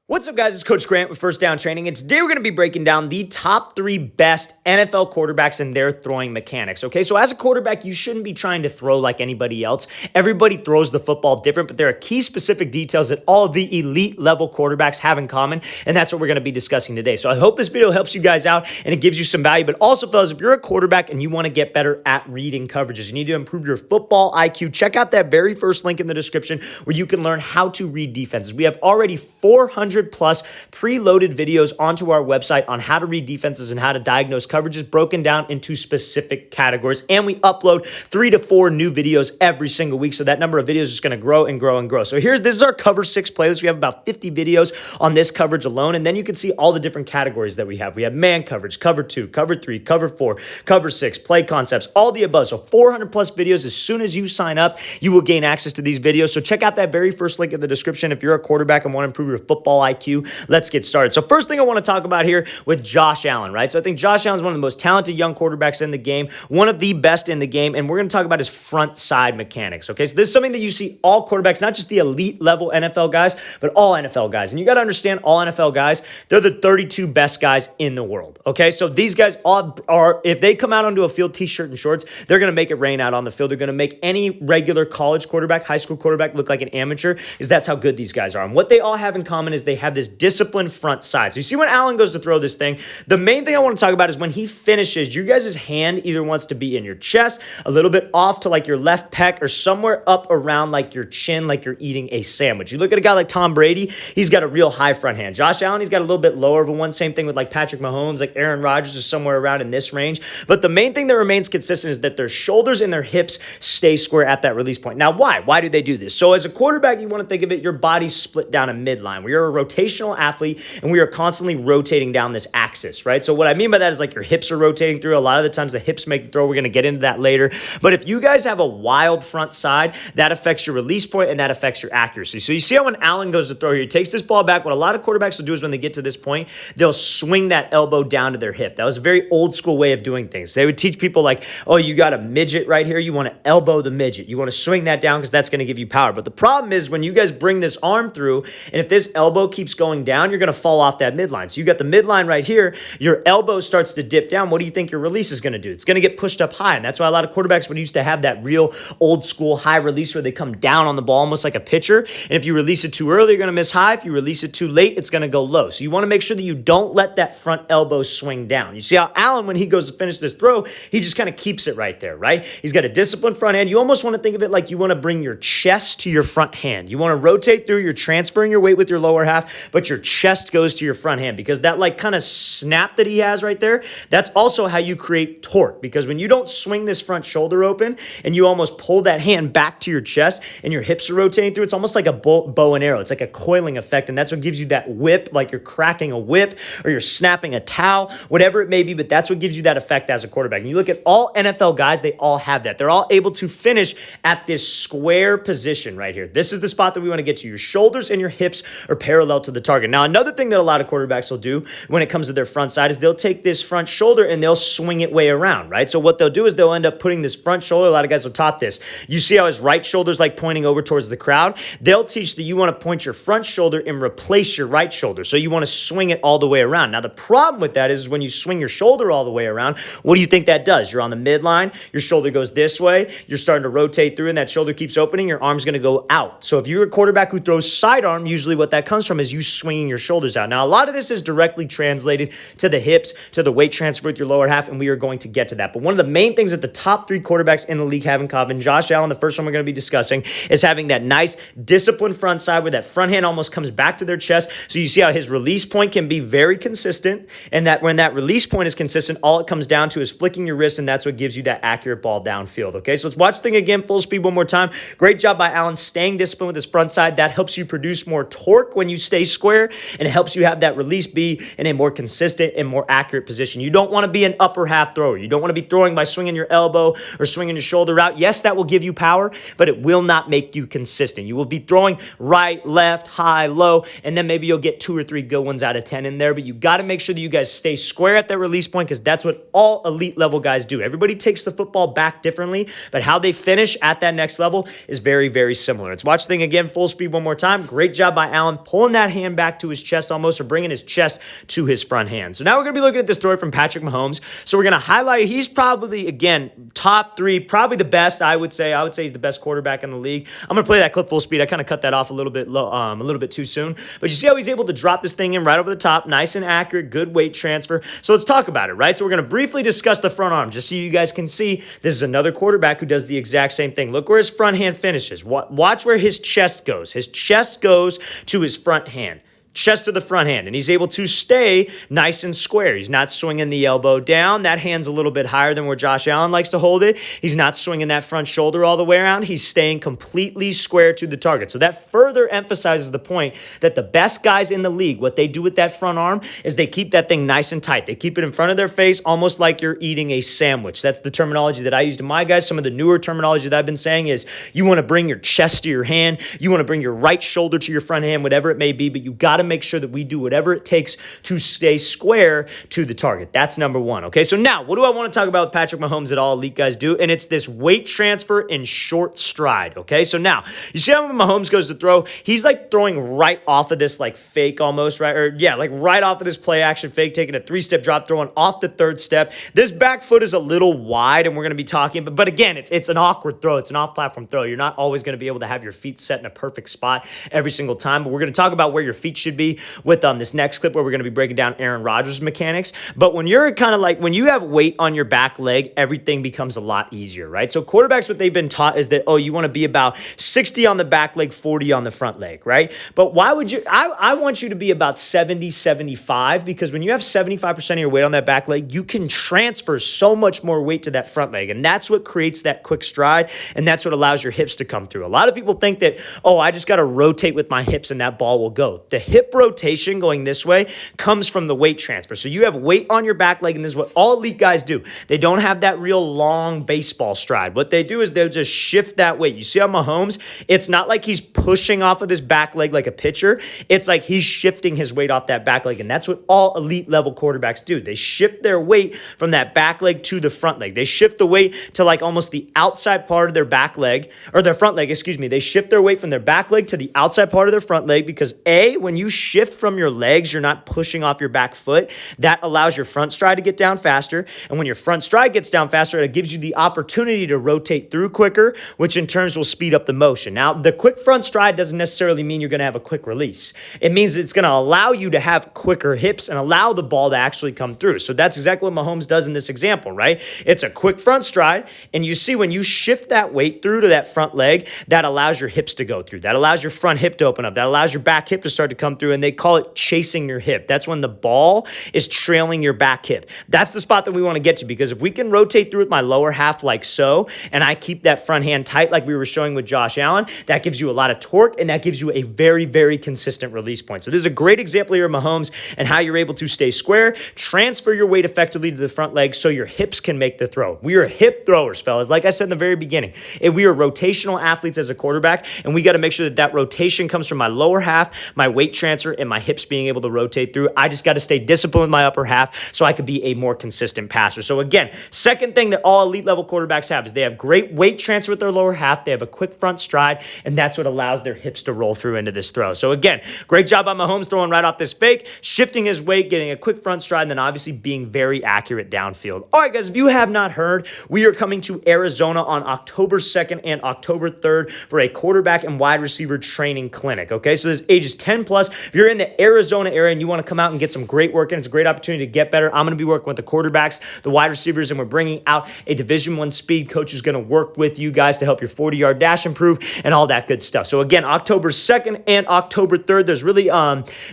What's up, guys? It's Coach Grant with First Down Training, and today we're going to be breaking down the top 3 best NFL quarterbacks and their throwing mechanics, okay? So as a quarterback, you shouldn't be trying to throw like anybody else. Everybody throws the football different, but there are key specific details that all of the elite level quarterbacks have in common, and that's what we're going to be discussing today. So I hope this video helps you guys out and it gives you some value, but also, fellas, if you're a quarterback and you want to get better at reading coverages, you need to improve your football IQ, check out that very first link in the description where you can learn how to read defenses. We have already 400 plus preloaded videos onto our website on how to read defenses and how to diagnose coverages broken down into specific categories. And we upload 3 to 4 new videos every single week. So that number of videos is going to grow and grow and grow. So this is our cover 6 playlist. We have about 50 videos on this coverage alone. And then you can see all the different categories that we have. We have man coverage, cover 2, cover 3, cover 4, cover 6, play concepts, all the above. So 400 plus videos. As soon as you sign up, you will gain access to these videos. So check out that very first link in the description if you're a quarterback and want to improve your football IQ. Let's get started. So first thing I want to talk about here with Josh Allen, right? So I think Josh Allen is one of the most talented young quarterbacks in the game, one of the best in the game, and we're going to talk about his front side mechanics, okay? So this is something that you see all quarterbacks, not just the elite level NFL guys, but all NFL guys. And you got to understand all NFL guys, they're the 32 best guys in the world, okay? So these guys all are, if they come out onto a field t-shirt and shorts, they're going to make it rain out on the field. They're going to make any regular college quarterback, high school quarterback look like an amateur, because that's how good these guys are. And what they all have in common is they have this disciplined front side. So you see when Allen goes to throw this thing, the main thing I want to talk about is when he finishes, your guys' hand either wants to be in your chest, a little bit off to like your left pec, or somewhere up around like your chin, like you're eating a sandwich. You look at a guy like Tom Brady, he's got a real high front hand. Josh Allen, he's got a little bit lower of a one. Same thing with like Patrick Mahomes, like Aaron Rodgers is somewhere around in this range. But the main thing that remains consistent is that their shoulders and their hips stay square at that release point. Now, why? Why do they do this? So as a quarterback, you want to think of it, your body's split down a midline. We are a rotational athlete, and we are constantly rotating down this axis, right? So what I mean by that is like your hips are rotating through. A lot of the times the hips make the throw. We're going to get into that later. But if you guys have a wild front side, that affects your release point and that affects your accuracy. So you see how when Allen goes to throw here, he takes this ball back. What a lot of quarterbacks will do is when they get to this point, they'll swing that elbow down to their hip. That was a very old school way of doing things. They would teach people like, oh, you got a midget right here. You want to elbow the midget. You want to swing that down because that's going to give you power. But the problem is when you guys bring this arm through, and if this elbow keeps going down, you're going to fall off that midline. So you got the midline right here, your elbow starts to dip down. What do you think your release is going to do? It's going to get pushed up high. And that's why a lot of quarterbacks would used to have that real old school high release where they come down on the ball almost like a pitcher. And if you release it too early, you're going to miss high. If you release it too late, it's going to go low. So you want to make sure that you don't let that front elbow swing down. You see how Allen, when he goes to finish this throw, he just kind of keeps it right there, right? He's got a disciplined front hand. You almost want to think of it like you want to bring your chest to your front hand. You want to rotate through, you're transferring your weight with your lower half, but your chest goes to your front hand because that like kind of snap that he has right there, that's also how you create torque, because when you don't swing this front shoulder open and you almost pull that hand back to your chest and your hips are rotating through, it's almost like a bow and arrow. It's like a coiling effect, and that's what gives you that whip, like you're cracking a whip or you're snapping a towel, whatever it may be, but that's what gives you that effect as a quarterback. And you look at all NFL guys, they all have that. They're all able to finish at this square position right here. This is the spot that we want to get to. Your shoulders and your hips are parallel to the target. Now, another thing that a lot of quarterbacks will do when it comes to their front side is they'll take this front shoulder and they'll swing it way around, right? So what they'll do is they'll end up putting this front shoulder, a lot of guys will taught this. You see how his right shoulder's like pointing over towards the crowd? They'll teach that you want to point your front shoulder and replace your right shoulder. So you want to swing it all the way around. Now, the problem with that is when you swing your shoulder all the way around, what do you think that does? You're on the midline, your shoulder goes this way, you're starting to rotate through, and that shoulder keeps opening, your arm's going to go out. So if you're a quarterback who throws sidearm, usually what that comes from is you swinging your shoulders out. Now, a lot of this is directly translated to the hips, to the weight transfer with your lower half, and we are going to get to that. But one of the main things that the top 3 quarterbacks in the league have in common, Josh Allen, the first one we're going to be discussing, is having that nice disciplined front side where that front hand almost comes back to their chest. So you see how his release point can be very consistent, and that when that release point is consistent, all it comes down to is flicking your wrist, and that's what gives you that accurate ball downfield, okay? So let's watch the thing again, full speed one more time. Great job by Allen staying disciplined with his front side. That helps you produce more torque when you stay square, and it helps you have that release be in a more consistent and more accurate position. You don't want to be an upper half thrower. You don't want to be throwing by swinging your elbow or swinging your shoulder out. Yes, that will give you power, but it will not make you consistent. You will be throwing right, left, high, low, and then maybe you'll get 2 or 3 good ones out of 10 in there, but you got to make sure that you guys stay square at that release point, because that's what all elite level guys do. Everybody takes the football back differently, but how they finish at that next level is very, very similar. Let's watch the thing again, full speed one more time. Great job by Allen pulling that that hand back to his chest almost, or bringing his chest to his front hand. So now we're going to be looking at this throw from Patrick Mahomes. So we're going to highlight, he's probably, again, top three, probably the best, I would say. I would say he's the best quarterback in the league. I'm going to play that clip full speed. I kind of cut that off a little bit low, a little bit too soon. But you see how he's able to drop this thing in right over the top, nice and accurate, good weight transfer. So let's talk about it, right? So we're going to briefly discuss the front arm, just so you guys can see this is another quarterback who does the exact same thing. Look where his front hand finishes. Watch where his chest goes. His chest goes to his front hand. Chest to the front hand, and he's able to stay nice and square. He's not swinging the elbow down. That hand's a little bit higher than where Josh Allen likes to hold it. He's not swinging that front shoulder all the way around. He's staying completely square to the target. So that further emphasizes the point that the best guys in the league, what they do with that front arm is they keep that thing nice and tight. They keep it in front of their face almost like you're eating a sandwich. That's the terminology that I use to my guys. Some of the newer terminology that I've been saying is you want to bring your chest to your hand. You want to bring your right shoulder to your front hand, whatever it may be, but you got to make sure that we do whatever it takes to stay square to the target. That's number one, okay? So now, what do I want to talk about with Patrick Mahomes that all elite guys do? And it's this weight transfer in short stride, okay? So now, you see how when Mahomes goes to throw, he's like throwing right off of this like fake almost, right? Or yeah, like right off of this play action fake, taking a three-step drop, throwing off the third step. This back foot is a little wide, and we're going to be talking, but again, it's an awkward throw. It's an off-platform throw. You're not always going to be able to have your feet set in a perfect spot every single time, but we're going to talk about where your feet should be with this next clip where we're going to be breaking down Aaron Rodgers' mechanics. But when you're kind of like, when you have weight on your back leg, everything becomes a lot easier, right? So quarterbacks, what they've been taught is that, oh, you want to be about 60 on the back leg, 40 on the front leg, right? But why would you, I want you to be about 70, 75, because when you have 75% of your weight on that back leg, you can transfer so much more weight to that front leg. And that's what creates that quick stride. And that's what allows your hips to come through. A lot of people think that, oh, I just got to rotate with my hips and that ball will go. The hip rotation going this way comes from the weight transfer. So you have weight on your back leg, and this is what all elite guys do. They don't have that real long baseball stride. What they do is they'll just shift that weight. You see how Mahomes, it's not like he's pushing off of this back leg like a pitcher. It's like he's shifting his weight off that back leg, and that's what all elite level quarterbacks do. They shift their weight from that back leg to the front leg. They shift the weight to like almost the outside part of their back leg, or their front leg, excuse me. They shift their weight from their back leg to the outside part of their front leg because A, when you shift from your legs, you're not pushing off your back foot. That allows your front stride to get down faster. And when your front stride gets down faster, it gives you the opportunity to rotate through quicker, which in turn will speed up the motion. Now, the quick front stride doesn't necessarily mean you're going to have a quick release. It means it's going to allow you to have quicker hips and allow the ball to actually come through. So that's exactly what Mahomes does in this example, right? It's a quick front stride. And you see when you shift that weight through to that front leg, that allows your hips to go through. That allows your front hip to open up. That allows your back hip to start to come through. And they call it chasing your hip. That's when the ball is trailing your back hip. That's the spot that we want to get to, because if we can rotate through with my lower half like so, and I keep that front hand tight like we were showing with Josh Allen, that gives you a lot of torque, and that gives you a very, very consistent release point. So this is a great example here of Mahomes and how you're able to stay square, transfer your weight effectively to the front leg so your hips can make the throw. We are hip throwers, fellas. Like I said in the very beginning, we are rotational athletes as a quarterback, and we got to make sure that that rotation comes from my lower half, my weight transfer, and my hips being able to rotate through. I just got to stay disciplined with my upper half so I could be a more consistent passer. So again, second thing that all elite level quarterbacks have is they have great weight transfer with their lower half. They have a quick front stride, and that's what allows their hips to roll through into this throw. So again, great job by Mahomes throwing right off this fake, shifting his weight, getting a quick front stride, and then obviously being very accurate downfield. All right, guys, if you have not heard, we are coming to Arizona on October 2nd and October 3rd for a quarterback and wide receiver training clinic, okay? So this ages 10 plus. If you're in the Arizona area and you want to come out and get some great work in, it's a great opportunity to get better. I'm going to be working with the quarterbacks, the wide receivers, and we're bringing out a Division I speed coach who's going to work with you guys to help your 40-yard dash improve and all that good stuff. So again, October 2nd and October 3rd, there's really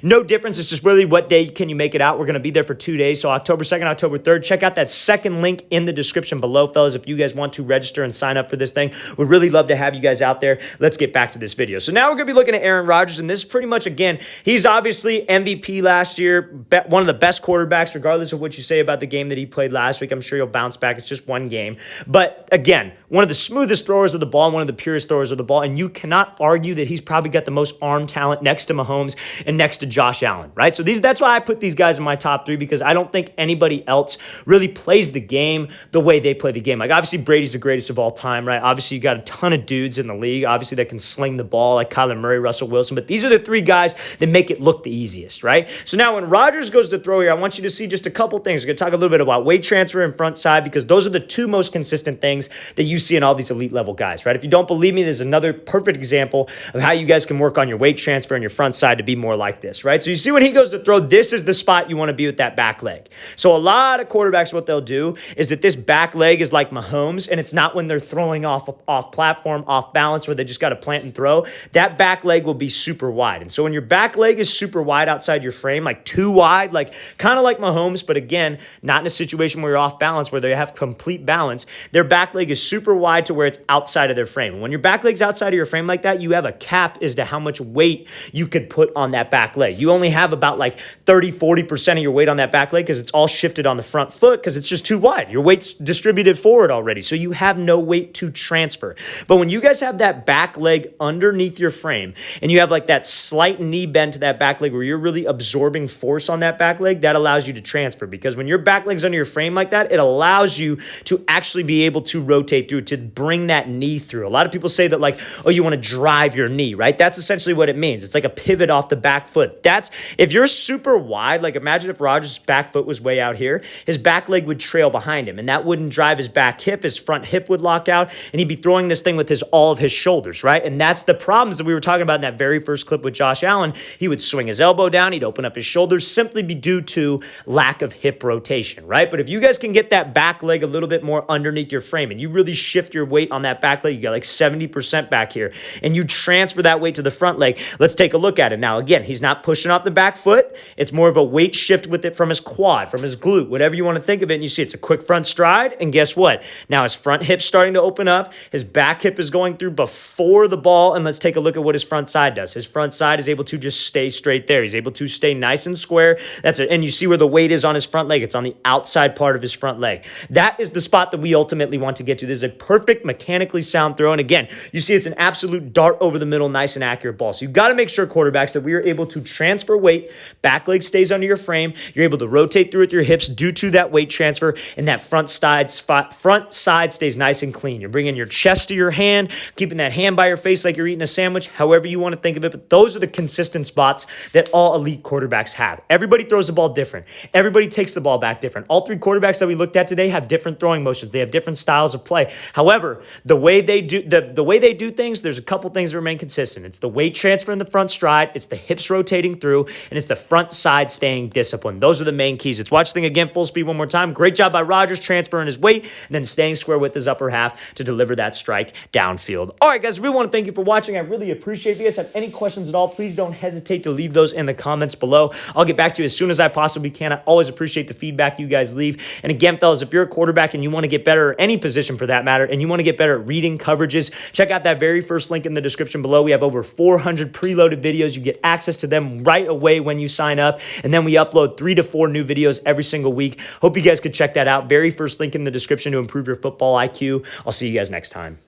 no difference. It's just really what day can you make it out. We're going to be there for 2 days. So October 2nd, October 3rd, check out that second link in the description below, fellas, if you guys want to register and sign up for this thing. We'd really love to have you guys out there. Let's get back to this video. So now we're going to be looking at Aaron Rodgers, and this is pretty much, again, he's obviously MVP last year, one of the best quarterbacks, regardless of what you say about the game that he played last week. I'm sure he'll bounce back. It's just one game. But again, one of the smoothest throwers of the ball, one of the purest throwers of the ball, and you cannot argue that he's probably got the most arm talent next to Mahomes and next to Josh Allen, right? So that's why I put these guys in my top three, because I don't think anybody else really plays the game the way they play the game. Like, obviously, Brady's the greatest of all time, right? Obviously, you got a ton of dudes in the league, obviously, that can sling the ball, like Kyler Murray, Russell Wilson, but these are the three guys that that make it look the easiest, right? So now when Rodgers goes to throw here, I want you to see just a couple things. We're going to talk a little bit about weight transfer and front side because those are the two most consistent things that you see in all these elite level guys, right? If you don't believe me, there's another perfect example of how you guys can work on your weight transfer and your front side to be more like this, right? So you see when he goes to throw, this is the spot you want to be with that back leg. So a lot of quarterbacks, what they'll do is that this back leg is like Mahomes, and it's not when they're throwing off platform, off balance, where they just got to plant and throw. That back leg will be super wide. And so when your back leg is super wide outside your frame, like too wide, like kind of like Mahomes, but again, not in a situation where you're off balance, where they have complete balance, their back leg is super wide to where it's outside of their frame. When your back leg's outside of your frame like that, you have a cap as to how much weight you could put on that back leg. You only have about like 30-40% of your weight on that back leg because it's all shifted on the front foot because it's just too wide. Your weight's distributed forward already, so you have no weight to transfer. But when you guys have that back leg underneath your frame and you have like that slight knee bend to that back leg where you're really absorbing force on that back leg, that allows you to transfer, because when your back leg's under your frame like that, it allows you to actually be able to rotate through, to bring that knee through. A lot of people say that like, oh, you want to drive your knee, right? That's essentially what it means. It's like a pivot off the back foot. That's, if you're super wide, like imagine if Rodgers' back foot was way out here, his back leg would trail behind him, and that wouldn't drive his back hip. His front hip would lock out, and he'd be throwing this thing with all of his shoulders, right? And that's the problems that we were talking about in that very first clip with Josh Allen. He would swing his elbow down, he'd open up his shoulders, simply be due to lack of hip rotation, right? But if you guys can get that back leg a little bit more underneath your frame and you really shift your weight on that back leg, you got like 70% back here, and you transfer that weight to the front leg, let's take a look at it. Now, again, he's not pushing off the back foot. It's more of a weight shift with it from his quad, from his glute, whatever you want to think of it. And you see it's a quick front stride, and guess what? Now his front hip's starting to open up. His back hip is going through before the ball, and let's take a look at what his front side does. His front side is able to just stay straight there. He's able to stay nice and square. That's it. And you see where the weight is on his front leg. It's on the outside part of his front leg. That is the spot that we ultimately want to get to. This is a perfect mechanically sound throw. And again, you see it's an absolute dart over the middle, nice and accurate ball. So you've got to make sure, quarterbacks, that we are able to transfer weight. Back leg stays under your frame. You're able to rotate through with your hips due to that weight transfer, and that front side stays nice and clean. You're bringing your chest to your hand, keeping that hand by your face like you're eating a sandwich, however you want to think of it. But those are the consistent spots that all elite quarterbacks have. Everybody throws the ball different. Everybody takes the ball back different. All three quarterbacks that we looked at today have different throwing motions. They have different styles of play. However, the way they do things, there's a couple things that remain consistent. It's the weight transfer in the front stride, it's the hips rotating through, and it's the front side staying disciplined. Those are the main keys. Let's watch the thing again full speed one more time. Great job by Rodgers transferring his weight and then staying square with his upper half to deliver that strike downfield. All right, guys, I really want to thank you for watching. I really appreciate it. If you guys have any questions at all, please don't hesitate to leave those in the comments below. I'll get back to you as soon as I possibly can. I always appreciate the feedback you guys leave. And again, fellas, if you're a quarterback and you want to get better at any position for that matter, and you want to get better at reading coverages, check out that very first link in the description below. We have over 400 preloaded videos. You get access to them right away when you sign up. And then we upload 3 to 4 new videos every single week. Hope you guys could check that out. Very first link in the description to improve your football IQ. I'll see you guys next time.